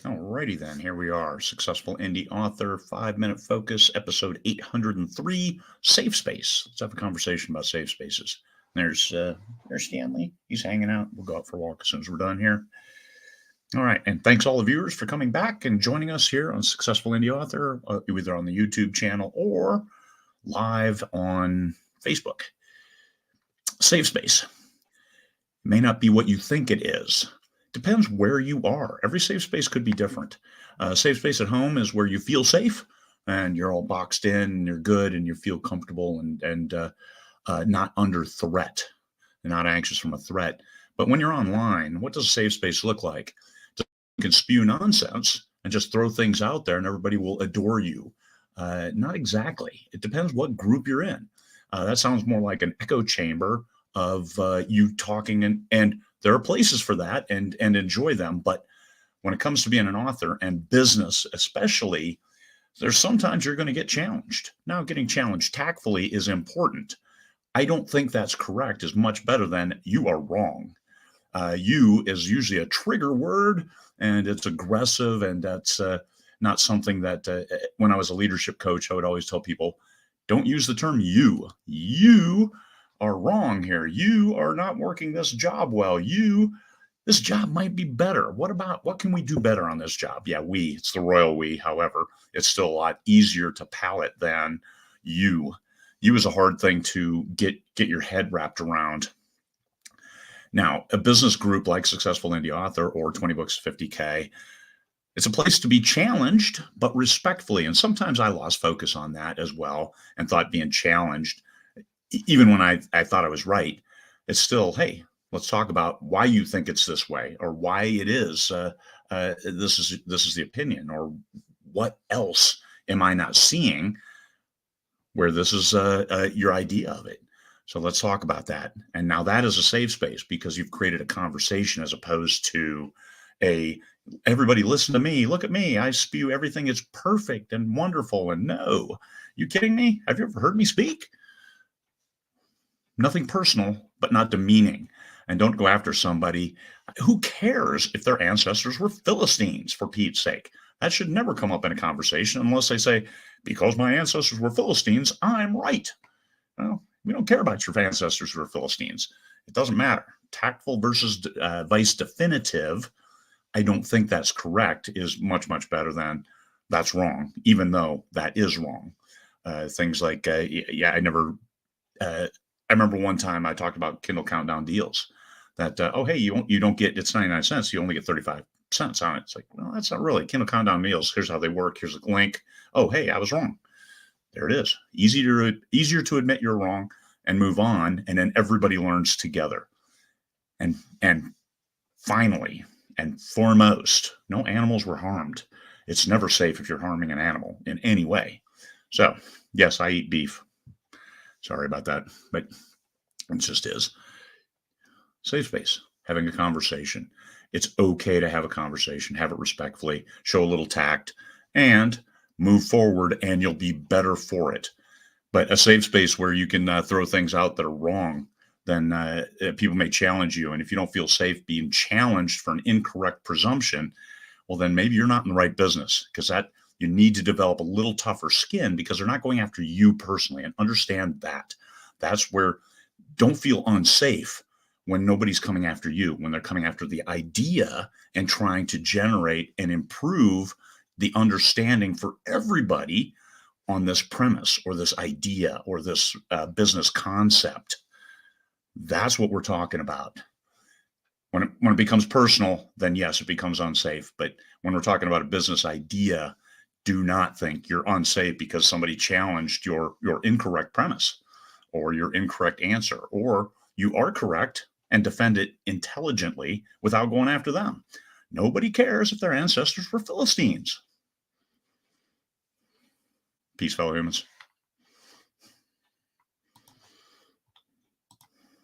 Alrighty then, here we are. Successful indie author, 5 minute focus, episode 803, safe space. Let's have a conversation about safe spaces. There's Stanley. He's hanging out. We'll go out for a walk as soon as we're done here. All right, and thanks all the viewers for coming back and joining us here on Successful Indie Author, either on the YouTube channel or live on Facebook. Safe space may not be what you think it is. Depends where you are. Every safe space could be different. Safe space at home is where you feel safe and you're all boxed in and you're good and you feel comfortable and not under threat, and not anxious from a threat. But when you're online, what does a safe space look like? You can spew nonsense and just throw things out there and everybody will adore you. Not exactly. It depends what group you're in. That sounds more like an echo chamber of you talking, and there are places for that and enjoy them. But when it comes to being an author and business, especially, there's sometimes you're going to get challenged. Now, getting challenged tactfully is important. I don't think that's correct is much better than you are wrong. You is usually a trigger word and it's aggressive, and that's not something that when I was a leadership coach, I would always tell people, don't use the term you. You are wrong here. You are not working this job well. This job might be better. What can we do better on this job? Yeah, it's the royal we. However, it's still a lot easier to palate than you. You is a hard thing to get your head wrapped around. Now, a business group like Successful Indie Author or 20 Books 50K, it's a place to be challenged, but respectfully. And sometimes I lost focus on that as well and thought being challenged, even when I thought I was right, it's still, hey, let's talk about why you think it's this way, or why it is. This is the opinion, or what else am I not seeing where this is your idea of it. So let's talk about that. And now that is a safe space because you've created a conversation as opposed to everybody listen to me, look at me, I spew everything is perfect and wonderful. And no, you kidding me? Have you ever heard me speak? Nothing personal, but not demeaning. And don't go after somebody. Who cares if their ancestors were Philistines, for Pete's sake? That should never come up in a conversation unless they say, because my ancestors were Philistines, I'm right. Well, we don't care about your ancestors who are Philistines. It doesn't matter. Tactful versus vice definitive, I don't think that's correct, is much, much better than that's wrong, even though that is wrong. Things like, I remember one time I talked about Kindle Countdown deals that, hey, you don't get, it's 99 cents. You only get 35 cents on it. It's like, well, that's not really Kindle Countdown deals. Here's how they work. Here's a link. Oh, hey, I was wrong. There it is. Easier to admit you're wrong and move on. And then everybody learns together. And finally, and foremost, no animals were harmed. It's never safe if you're harming an animal in any way. So yes, I eat beef. Sorry about that, but it just is. Safe space, having a conversation. It's okay to have a conversation, have it respectfully, show a little tact, and move forward, and you'll be better for it. But a safe space where you can throw things out that are wrong, then people may challenge you. And if you don't feel safe being challenged for an incorrect presumption, well, then maybe you're not in the right business, because you need to develop a little tougher skin because they're not going after you personally, and understand that. That's where don't feel unsafe when nobody's coming after you, when they're coming after the idea and trying to generate and improve the understanding for everybody on this premise or this idea or this business concept. That's what we're talking about. When it becomes personal, then yes, it becomes unsafe. But when we're talking about a business idea, do not think you're unsafe because somebody challenged your incorrect premise or your incorrect answer, or you are correct and defend it intelligently without going after them. Nobody cares if their ancestors were Philistines. Peace, fellow humans.